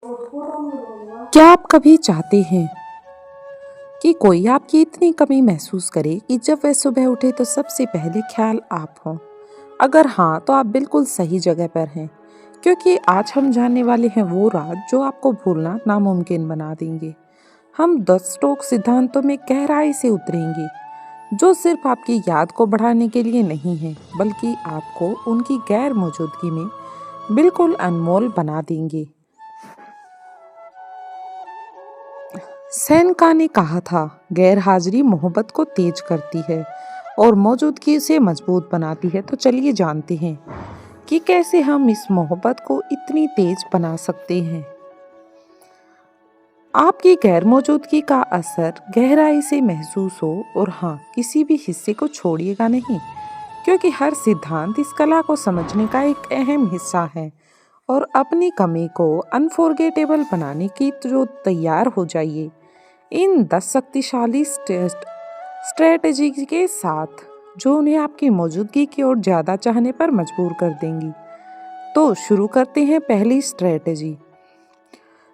क्या आप कभी चाहते हैं कि कोई आपकी इतनी कमी महसूस करे कि जब वह सुबह उठे तो सबसे पहले ख्याल आप हों? अगर हाँ, तो आप बिल्कुल सही जगह पर हैं, क्योंकि आज हम जानने वाले हैं वो राज जो आपको भूलना नामुमकिन बना देंगे। हम 10 स्टोक सिद्धांतों में गहराई से उतरेंगे, जो सिर्फ आपकी याद को बढ़ाने के लिए नहीं है, बल्कि आपको उनकी गैर मौजूदगी में बिल्कुल अनमोल बना देंगे। सेनेका ने कहा था, गैर हाजिरी मोहब्बत को तेज करती है और मौजूदगी उसे मजबूत बनाती है। तो चलिए जानते हैं कि कैसे हम इस मोहब्बत को इतनी तेज बना सकते हैं। आपकी गैर मौजूदगी का असर गहराई से महसूस हो, और हाँ, किसी भी हिस्से को छोड़िएगा नहीं, क्योंकि हर सिद्धांत इस कला को समझने का एक अहम हिस्सा है। और अपनी कमी को अनफॉरगेटेबल बनाने की जो तैयार हो जाइए इन 10 शक्तिशाली स्ट्रेटजी के साथ, जो उन्हें आपकी मौजूदगी की ओर ज़्यादा चाहने पर मजबूर कर देंगी। तो शुरू करते हैं पहली स्ट्रेटजी।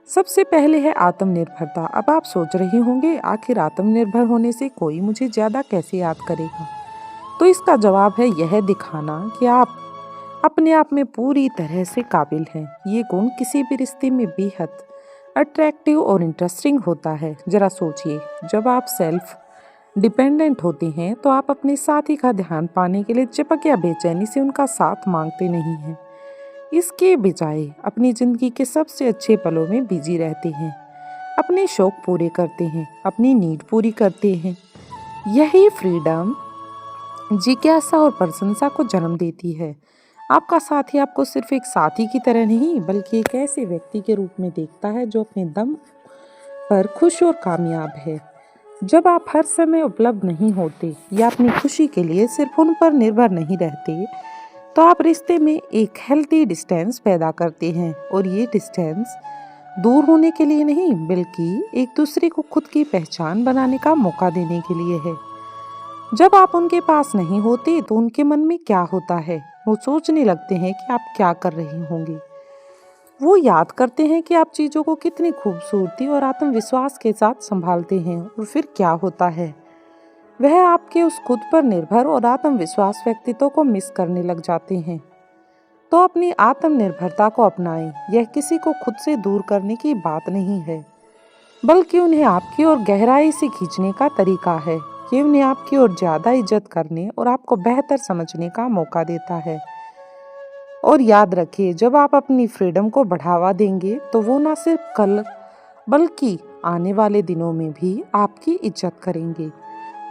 सबसे पहले है आत्मनिर्भरता। अब आप सोच रहे होंगे, आखिर आत्मनिर्भर होने से कोई मुझे ज़्यादा कैसे याद करेगा? तो इसका जवाब है यह दिखाना कि आप अपने आप में पूरी तरह से काबिल हैं। ये गुण किसी भी रिश्ते में बेहद अट्रैक्टिव और इंटरेस्टिंग होता है। जरा सोचिए, जब आप सेल्फ डिपेंडेंट होते हैं तो आप अपने साथी का ध्यान पाने के लिए चिपक या बेचैनी से उनका साथ मांगते नहीं हैं। इसके बजाय अपनी जिंदगी के सबसे अच्छे पलों में बिजी रहते हैं, अपने शौक पूरे करते हैं, अपनी नीड पूरी करते हैं। यही फ्रीडम जिज्ञासा और प्रशंसा को जन्म देती है। आपका साथी आपको सिर्फ एक साथी की तरह नहीं, बल्कि एक ऐसे व्यक्ति के रूप में देखता है जो अपने दम पर खुश और कामयाब है। जब आप हर समय उपलब्ध नहीं होते या अपनी खुशी के लिए सिर्फ उन पर निर्भर नहीं रहते, तो आप रिश्ते में एक हेल्थी डिस्टेंस पैदा करते हैं। और ये डिस्टेंस दूर होने के लिए नहीं, बल्कि एक दूसरे को खुद की पहचान बनाने का मौका देने के लिए है। जब आप उनके पास नहीं होते तो उनके मन में क्या होता है? वो सोचने लगते हैं कि आप क्या कर रहे होंगे। वो याद करते हैं कि आप चीज़ों को कितनी खूबसूरती और आत्मविश्वास के साथ संभालते हैं। और फिर क्या होता है? वह आपके उस खुद पर निर्भर और आत्मविश्वास व्यक्तित्व को मिस करने लग जाते हैं। तो अपनी आत्मनिर्भरता को अपनाएं। यह किसी को खुद से दूर करने की बात नहीं है, बल्कि उन्हें आपकी ओर गहराई से खींचने का तरीका है। ये उन्हें आपकी ओर ज़्यादा इज्जत करने और आपको बेहतर समझने का मौका देता है। और याद रखिए, जब आप अपनी फ्रीडम को बढ़ावा देंगे तो वो ना सिर्फ कल, बल्कि आने वाले दिनों में भी आपकी इज्जत करेंगे।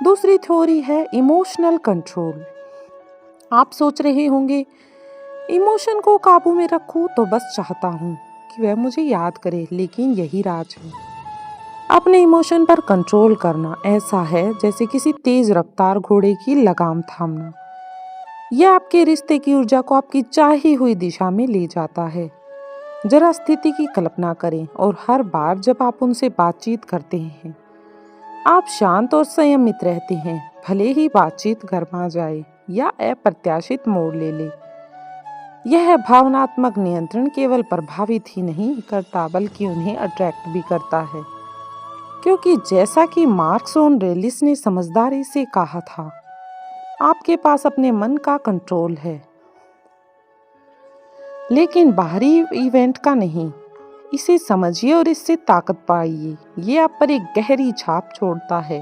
दूसरी थ्योरी है इमोशनल कंट्रोल। आप सोच रहे होंगे, इमोशन को काबू में रखूं तो बस चाहता हूं कि वह मुझे याद करे, लेकिन यही राज है। अपने इमोशन पर कंट्रोल करना ऐसा है जैसे किसी तेज रफ्तार घोड़े की लगाम थामना। यह आपके रिश्ते की ऊर्जा को आपकी चाही हुई दिशा में ले जाता है। जरा स्थिति की कल्पना करें, और हर बार जब आप उनसे बातचीत करते हैं, आप शांत और संयमित रहते हैं, भले ही बातचीत गरमा जाए या अप्रत्याशित मोड़ ले ले। यह भावनात्मक नियंत्रण केवल प्रभावित ही नहीं करता, बल्कि उन्हें अट्रैक्ट भी करता है। क्योंकि जैसा कि मार्क्स ऑरेलियस ने समझदारी से कहा था, आपके पास अपने मन का कंट्रोल है, लेकिन बाहरी इवेंट का नहीं। इसे समझिए और इससे ताकत पाइए। ये आप पर एक गहरी छाप छोड़ता है।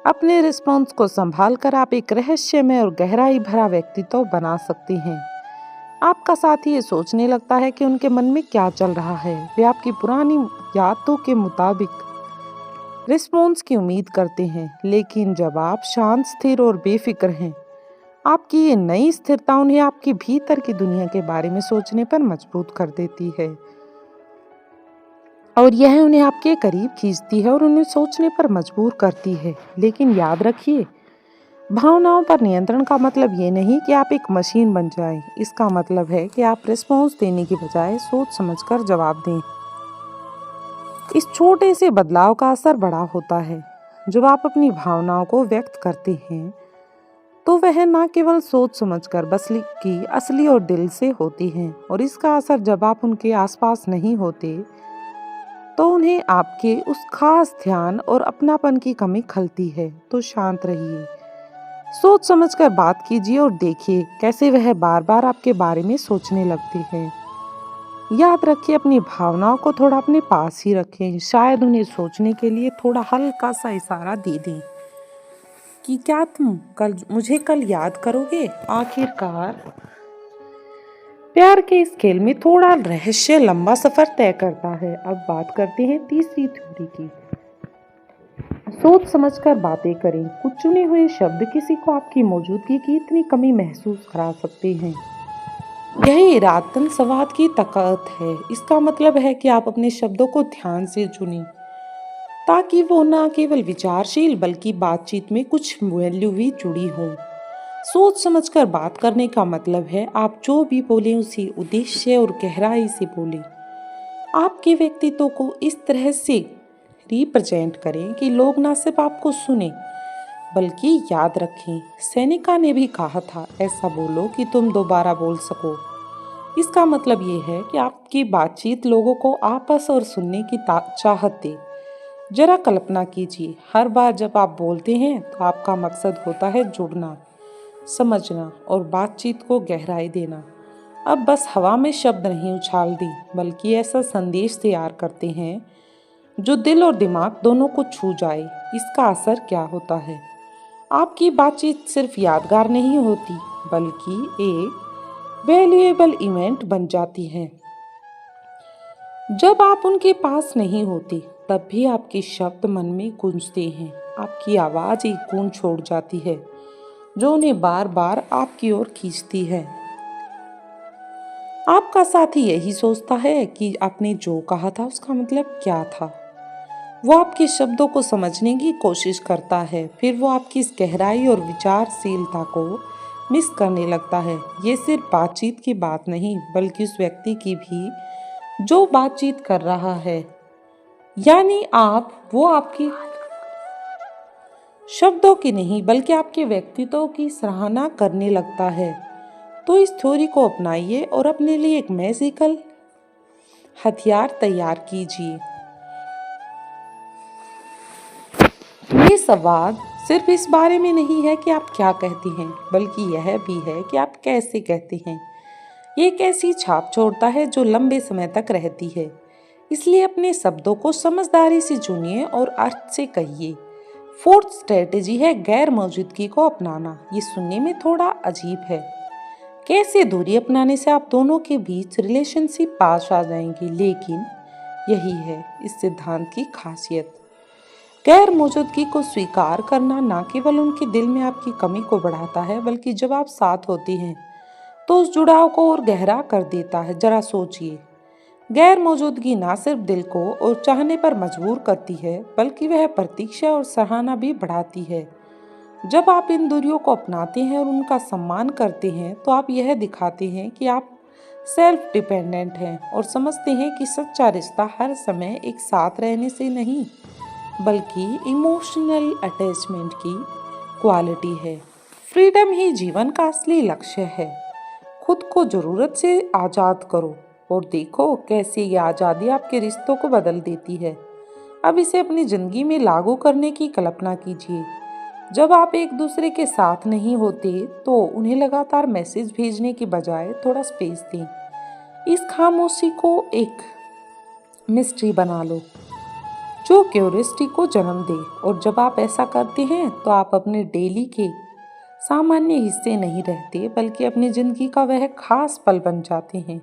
अपने रिस्पॉन्स को संभाल कर आप एक रहस्यमय और गहराई भरा व्यक्तित्व बना सकते हैं। आपका साथी ये सोचने लगता है कि उनके मन में क्या चल रहा है। वे आपकी पुरानी यादों के मुताबिक रिस्पॉन्स की उम्मीद करते हैं, लेकिन जब आप शांत, स्थिर और बेफिक्र हैं, आपकी ये नई स्थिरता उन्हें आपके भीतर की दुनिया के बारे में सोचने पर मजबूर कर देती है। और यह उन्हें आपके करीब खींचती है और उन्हें सोचने पर मजबूर करती है। लेकिन याद रखिए, भावनाओं पर नियंत्रण का मतलब ये नहीं कि आप एक मशीन बन जाएं। इसका मतलब है कि आप रिस्पॉन्स देने की बजाय सोच समझकर जवाब दें। इस छोटे से बदलाव का असर बड़ा होता है। जब आप अपनी भावनाओं को व्यक्त करते हैं, तो वह ना केवल सोच समझकर बल्कि असली और दिल से होती हैं। और इसका असर जब आप उनके आसपास नहीं होते, तो उन्हें आपके उस खास ध्यान और अपनापन की कमी खलती है। तो शांत रहिए, सोच समझकर बात कीजिए और देखिए कैसे वह बार बार आपके बारे में सोचने लगते हैं। याद रखिए, अपनी भावनाओं को थोड़ा अपने पास ही रखें, शायद उन्हें सोचने के लिए थोड़ा हल्का सा इशारा दे दें कि क्या तुम मुझे कल याद करोगे। आखिरकार प्यार के इस खेल में थोड़ा रहस्य लंबा सफर तय करता है। अब बात करते हैं तीसरी थ्योरी की। सोच समझकर बातें करें। कुछ चुने हुए शब्द किसी को आपकी मौजूदगी की इतनी कमी महसूस करा सकते हैं। यही इरादतन संवाद की ताकत है। इसका मतलब है कि आप अपने शब्दों को ध्यान से चुनें ताकि वो न केवल विचारशील बल्कि बातचीत में कुछ वैल्यू भी जुड़ी हो। सोच समझकर बात करने का मतलब है आप जो भी बोलें उसी उद्देश्य और गहराई से बोलें। आपके व्यक्तित्व को इस तरह से रिप्रेजेंट करें कि लोग ना सिर्फ आपको सुने बल्कि याद रखें। सेनेका ने भी कहा था, ऐसा बोलो कि तुम दोबारा बोल सको। इसका मतलब ये है कि आपकी बातचीत लोगों को आपस और सुनने की चाहत दे। जरा कल्पना कीजिए, हर बार जब आप बोलते हैं तो आपका मकसद होता है जुड़ना, समझना और बातचीत को गहराई देना। अब बस हवा में शब्द नहीं उछाल दी बल्कि ऐसा संदेश तैयार करते हैं जो दिल और दिमाग दोनों को छू जाए। इसका असर क्या होता है, आपकी बातचीत सिर्फ यादगार नहीं होती बल्कि एक वैल्यूएबल इवेंट बन जाती है। जब आप उनके पास नहीं होते तब भी आपके शब्द मन में गूंजते हैं। आपकी आवाज़ एक गूंज छोड़ जाती है जो उन्हें बार बार आपकी ओर खींचती है। आपका साथी यही सोचता है कि आपने जो कहा था उसका मतलब क्या था। वो आपके शब्दों को समझने की कोशिश करता है, फिर वो आपकी इस गहराई और विचारशीलता को मिस करने लगता है। ये सिर्फ बातचीत की बात नहीं बल्कि उस व्यक्ति की भी जो बातचीत कर रहा है, यानी वो आपकी शब्दों की नहीं बल्कि आपके व्यक्तित्व की सराहना करने लगता है। तो इस थ्योरी को अपनाइए और अपने लिए एक मैजिकल हथियार तैयार कीजिए। ये संवाद सिर्फ इस बारे में नहीं है कि आप क्या कहते हैं बल्कि यह भी है कि आप कैसे कहते हैं। ये एक ऐसी छाप छोड़ता है जो लंबे समय तक रहती है। इसलिए अपने शब्दों को समझदारी से चुनिए और अर्थ से कहिए। फोर्थ स्ट्रेटेजी है गैर मौजूदगी को अपनाना। ये सुनने में थोड़ा अजीब है, कैसे दूरी अपनाने से आप दोनों के बीच रिलेशनशिप पास आ जाएंगी, लेकिन यही है इस सिद्धांत की खासियत। गैर मौजूदगी को स्वीकार करना न केवल उनके दिल में आपकी कमी को बढ़ाता है बल्कि जब आप साथ होती हैं तो उस जुड़ाव को और गहरा कर देता है। जरा सोचिए, गैर मौजूदगी ना सिर्फ दिल को और चाहने पर मजबूर करती है बल्कि वह प्रतीक्षा और सराहना भी बढ़ाती है। जब आप इन दूरियों को अपनाते हैं और उनका सम्मान करते हैं तो आप यह दिखाते हैं कि आप सेल्फ डिपेंडेंट हैं और समझते हैं कि सच्चा रिश्ता हर समय एक साथ रहने से नहीं बल्कि इमोशनल अटैचमेंट की क्वालिटी है। फ्रीडम ही जीवन का असली लक्ष्य है। खुद को जरूरत से आज़ाद करो और देखो कैसे ये आज़ादी आपके रिश्तों को बदल देती है। अब इसे अपनी ज़िंदगी में लागू करने की कल्पना कीजिए। जब आप एक दूसरे के साथ नहीं होते तो उन्हें लगातार मैसेज भेजने की बजाय थोड़ा स्पेस दें। इस खामोशी को एक मिस्ट्री बना लो जो क्यूरियोसिटी को जन्म दे। और जब आप ऐसा करते हैं तो आप अपने डेली के सामान्य हिस्से नहीं रहते बल्कि अपनी ज़िंदगी का वह खास पल बन जाते हैं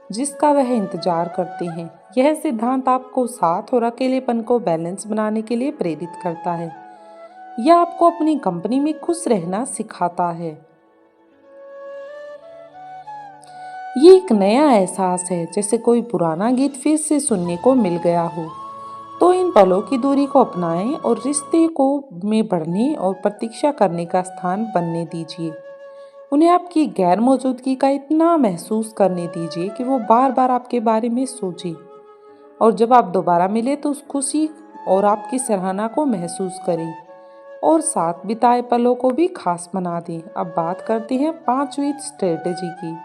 जिसका वह इंतजार करते हैं। यह सिद्धांत आपको साथ और अकेलेपन को बैलेंस बनाने के लिए प्रेरित करता है। यह आपको अपनी कंपनी में खुश रहना सिखाता है। ये एक नया एहसास है, जैसे कोई पुराना गीत फिर से सुनने को मिल गया हो। तो इन पलों की दूरी को अपनाएं और रिश्ते को में बढ़ने और प्रतीक्षा करने का स्थान बनने दीजिए। उन्हें आपकी गैर मौजूदगी का इतना महसूस करने दीजिए कि वो बार बार आपके बारे में सोचे और जब आप दोबारा मिले तो उस खुशी और आपकी सराहना को महसूस करें और साथ बिताए पलों को भी खास बना दें। अब बात करते हैं पांचवी स्ट्रेटेजी की,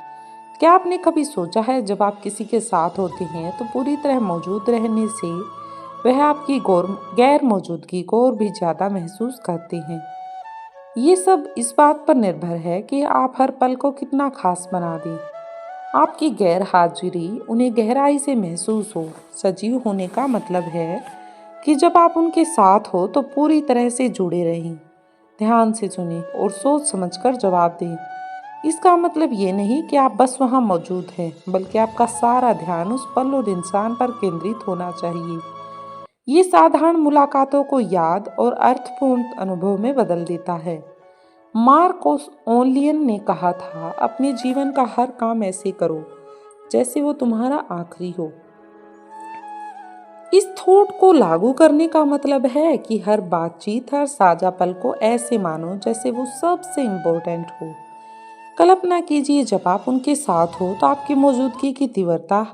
क्या आपने कभी सोचा है जब आप किसी के साथ होते हैं तो पूरी तरह मौजूद रहने से वह आपकी गैर मौजूदगी को और भी ज़्यादा महसूस करते हैं। ये सब इस बात पर निर्भर है कि आप हर पल को कितना खास बना दें। आपकी गैर हाजिरी उन्हें गहराई से महसूस हो। सजीव होने का मतलब है कि जब आप उनके साथ हो तो पूरी तरह से जुड़े रहें, ध्यान से सुनें और सोच समझकर जवाब दें। इसका मतलब ये नहीं कि आप बस वहाँ मौजूद हैं, बल्कि आपका सारा ध्यान उस पल और इंसान पर केंद्रित होना चाहिए। ये साधारण मुलाकातों को याद और अर्थपूर्ण अनुभव में बदल देता है। मार्कोस ओलियन ने कहा था, अपने जीवन का हर काम ऐसे करो जैसे वो तुम्हारा आखिरी हो। इस थॉट को लागू करने का मतलब है कि हर बातचीत, हर साझा पल को ऐसे मानो जैसे वो सबसे इम्पोर्टेंट हो। कल्पना कीजिए जब आप उनके साथ हो तो आपकी मौजूदगी की तीव्रता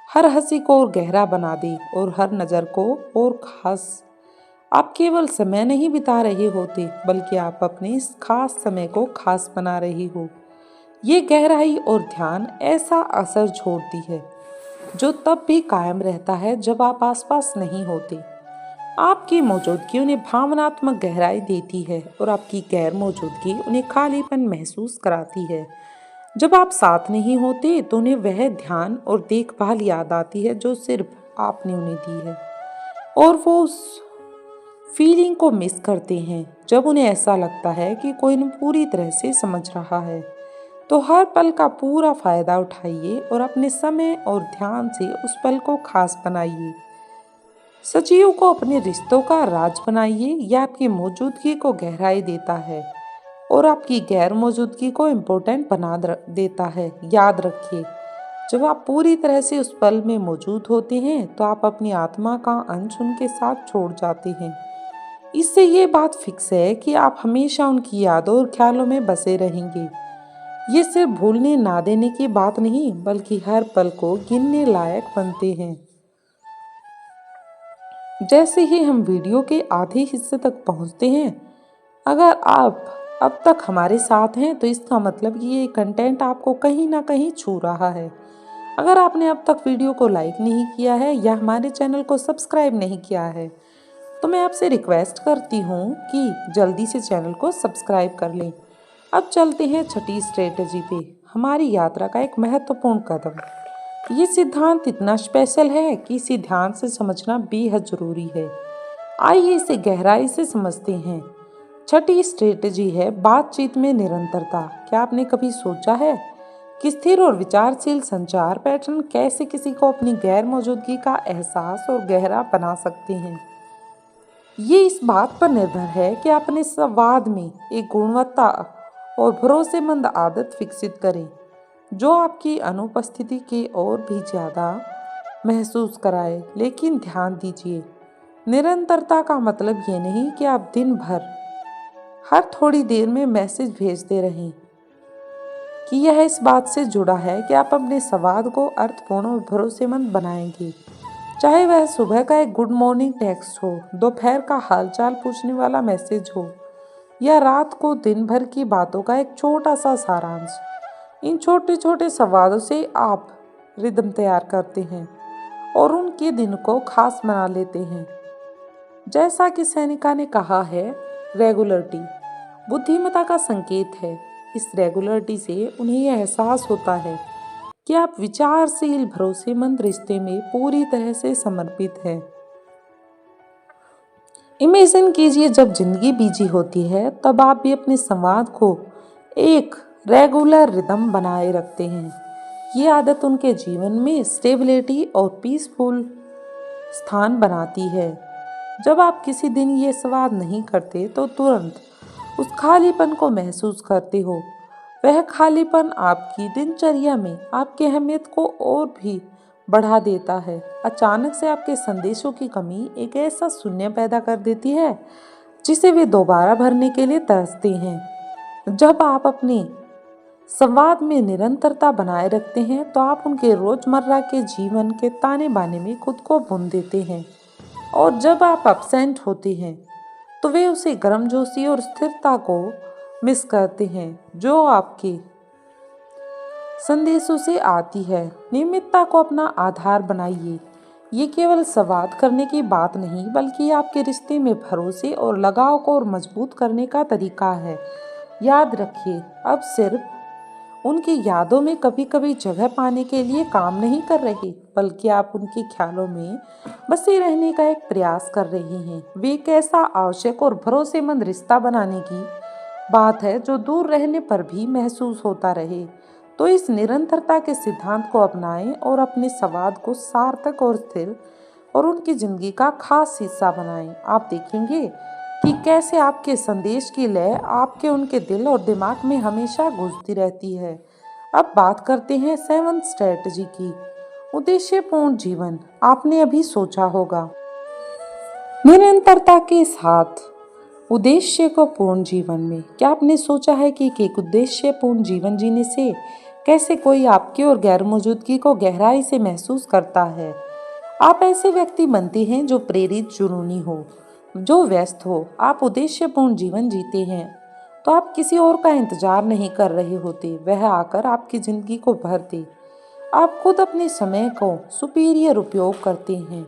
हर हंसी को और गहरा बना दे और हर नज़र को और खास। आप केवल समय नहीं बिता रहे होते, बल्कि आप अपने इस खास समय को खास बना रही हो। ये गहराई और ध्यान ऐसा असर छोड़ती है जो तब भी कायम रहता है जब आप आसपास नहीं होते। आपकी मौजूदगी उन्हें भावनात्मक गहराई देती है और आपकी गैर मौजूदगी उन्हें खालीपन महसूस कराती है। जब आप साथ नहीं होते तो उन्हें वह ध्यान और देखभाल याद आती है जो सिर्फ आपने उन्हें दी है, और वो उस फीलिंग को मिस करते हैं जब उन्हें ऐसा लगता है कि कोई उन्हें पूरी तरह से समझ रहा है। तो हर पल का पूरा फायदा उठाइए और अपने समय और ध्यान से उस पल को खास बनाइए। सजीव को अपने रिश्तों का राज बनाइए। यह आपकी मौजूदगी को गहराई देता है और आपकी गैर मौजूदगी को इम्पोर्टेंट बना देता है। याद रखिए, जब आप पूरी तरह से उस पल में मौजूद होते हैं तो आप अपनी आत्मा का अंश उनके साथ छोड़ जाते हैं। इससे ये बात फिक्स है कि आप हमेशा उनकी यादों और ख्यालों में बसे रहेंगे। ये सिर्फ भूलने ना देने की बात नहीं, बल्कि हर पल को गिनने लायक बनते हैं। जैसे ही हम वीडियो के आधे हिस्से तक पहुंचते हैं, अगर आप अब तक हमारे साथ हैं तो इसका मतलब कि ये कंटेंट आपको कहीं ना कहीं छू रहा है। अगर आपने अब तक वीडियो को लाइक नहीं किया है या हमारे चैनल को सब्सक्राइब नहीं किया है तो मैं आपसे रिक्वेस्ट करती हूँ कि जल्दी से चैनल को सब्सक्राइब कर लें। अब चलते हैं छठी स्ट्रेटजी पे, हमारी यात्रा का एक महत्वपूर्ण कदम। ये सिद्धांत इतना स्पेशल है कि इसे ध्यान से समझना बेहद जरूरी है। आइए इसे गहराई से समझते हैं। छठी स्ट्रेटजी है बातचीत में निरंतरता। क्या आपने कभी सोचा है कि स्थिर और विचारशील संचार पैटर्न कैसे किसी को अपनी गैर मौजूदगी का एहसास और गहरा बना सकते हैं? ये इस बात पर निर्भर है कि अपने संवाद में एक गुणवत्ता और भरोसेमंद आदत विकसित करें जो आपकी अनुपस्थिति के और भी ज़्यादा महसूस कराए। लेकिन ध्यान दीजिए, निरंतरता का मतलब ये नहीं कि आप दिन भर हर थोड़ी देर में मैसेज भेजते रहें। कि यह इस बात से जुड़ा है कि आप अपने संवाद को अर्थपूर्ण और भरोसेमंद बनाएंगे, चाहे वह सुबह का एक गुड मॉर्निंग टेक्स्ट हो, दोपहर का हालचाल पूछने वाला मैसेज हो या रात को दिन भर की बातों का एक छोटा सा सारांश। इन छोटे छोटे संवादों से आप रिदम तैयार करते हैं और उनके दिन को खास बना लेते हैं। जैसा कि सेनेका ने कहा है, रेगुलरिटी बुद्धिमत्ता का संकेत है। इस रेगुलरिटी से उन्हें यह एहसास होता है कि आप विचारशील भरोसेमंद रिश्ते में पूरी तरह से समर्पित हैं। इमेजिन कीजिए जब जिंदगी बिजी होती है तब आप भी अपने संवाद को एक रेगुलर रिदम बनाए रखते हैं। ये आदत उनके जीवन में स्टेबिलिटी और पीसफुल स्थान बनाती है। जब आप किसी दिन ये संवाद नहीं करते तो तुरंत उस खालीपन को महसूस करते हो। वह खालीपन आपकी दिनचर्या में आपकी अहमियत को और भी बढ़ा देता है। अचानक से आपके संदेशों की कमी एक ऐसा शून्य पैदा कर देती है जिसे वे दोबारा भरने के लिए तरसते हैं। जब आप अपने संवाद में निरंतरता बनाए रखते हैं तो आप उनके रोजमर्रा के जीवन के ताने बाने में खुद को भून देते हैं, और जब आप अपसेंट होते हैं तो वे उसे गर्मजोशी और स्थिरता को मिस करते हैं जो आपके संदेशों से आती है। नियमितता को अपना आधार बनाइए। ये केवल संवाद करने की बात नहीं, बल्कि आपके रिश्ते में भरोसे और लगाव को और मजबूत करने का तरीका है। याद रखिए, अब सिर्फ उनकी यादों में कभी कभी जगह पाने के लिए काम नहीं कर रहे, बल्कि आप उनके ख्यालों में बसे रहने का एक प्रयास कर रहे हैं। वे एक ऐसा आवश्यक और भरोसेमंद रिश्ता बनाने की बात है जो दूर रहने पर भी महसूस होता रहे। तो इस निरंतरता के सिद्धांत को अपनाएं और अपने संवाद को सार्थक और स्थिर और उनकी जिंदगी का खास हिस्सा बनाएं। आप देखेंगे कि कैसे आपके संदेश की लय आपके उनके दिल और दिमाग में हमेशा गूंजती रहती है। अब बात करते हैं 7th स्ट्रेटजी की, उद्देश्यपूर्ण जीवन। आपने अभी सोचा होगा, निरंतरता के साथ उद्देश्य को पूर्ण जीवन में, क्या आपने सोचा है कि एक उद्देश्यपूर्ण जीवन जीने से कैसे कोई आपकी और गैर मौजूदगी को गहराई से महसूस करता है? आप ऐसे व्यक्ति बनते हैं जो प्रेरित, जुनूनी हो, जो व्यस्त हो। आप उद्देश्यपूर्ण जीवन जीते हैं तो आप किसी और का इंतजार नहीं कर रहे होते, वह आकर आपकी जिंदगी को भर दे। आप खुद अपने समय को सुपीरियर उपयोग करते हैं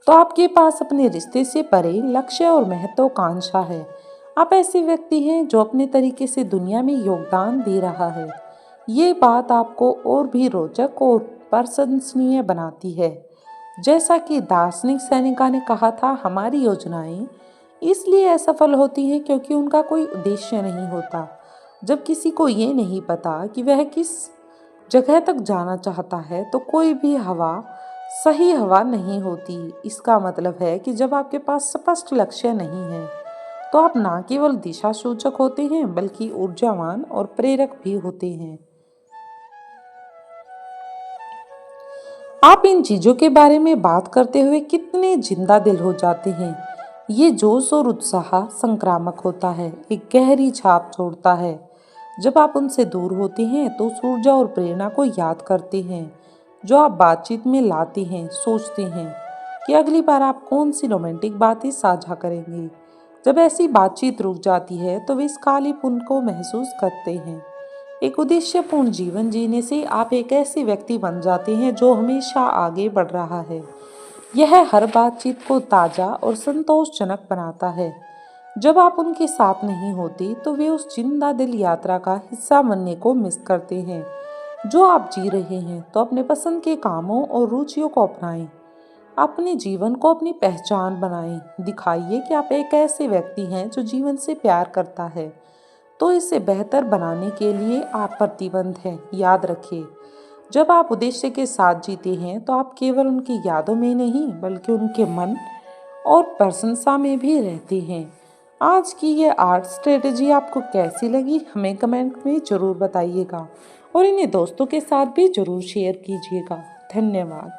तो आपके पास अपने रिश्ते से परे लक्ष्य और महत्वाकांक्षा है। आप ऐसे व्यक्ति हैं जो अपने तरीके से दुनिया में योगदान दे रहा है। ये बात आपको और भी रोचक और प्रशंसनीय बनाती है। जैसा कि दार्शनिक सेनेका ने कहा था, हमारी योजनाएं इसलिए असफल होती हैं क्योंकि उनका कोई उद्देश्य नहीं होता। जब किसी को ये नहीं पता कि वह किस जगह तक जाना चाहता है तो कोई भी हवा सही हवा नहीं होती। इसका मतलब है कि जब आपके पास स्पष्ट लक्ष्य नहीं है तो आप ना केवल दिशा सूचक होते हैं, बल्कि ऊर्जावान और प्रेरक भी होते हैं। आप इन चीजों के बारे में बात करते हुए कितने जिंदा दिल हो जाते हैं। ये जोश और उत्साह संक्रामक होता है, एक गहरी छाप छोड़ता है। जब आप उनसे दूर होते हैं तो उस ऊर्जा और प्रेरणा को याद करते हैं जो आप बातचीत में लाते हैं। सोचते हैं कि अगली बार आप कौन सी रोमांटिक बातें साझा करेंगे। जब ऐसी बातचीत रुक जाती है तो वे इस कालीपन को महसूस करते हैं। एक उद्देश्यपूर्ण जीवन जीने से आप एक ऐसे व्यक्ति बन जाते हैं जो हमेशा आगे बढ़ रहा है। यह हर बातचीत को ताज़ा और संतोषजनक बनाता है। जब आप उनके साथ नहीं होते तो वे उस जिंदा दिल यात्रा का हिस्सा बनने को मिस करते हैं जो आप जी रहे हैं। तो अपने पसंद के कामों और रुचियों को अपनाएं, अपने जीवन को अपनी पहचान बनाएं। दिखाइए कि आप एक ऐसे व्यक्ति हैं जो जीवन से प्यार करता है। तो इसे बेहतर बनाने के लिए आप प्रतिबद्ध हैं। याद रखिए, जब आप उद्देश्य के साथ जीते हैं तो आप केवल उनकी यादों में नहीं, बल्कि उनके मन और प्रशंसा में भी रहते हैं। आज की ये 8 स्ट्रेटजी आपको कैसी लगी, हमें कमेंट में ज़रूर बताइएगा और इन्हें दोस्तों के साथ भी ज़रूर शेयर कीजिएगा। धन्यवाद।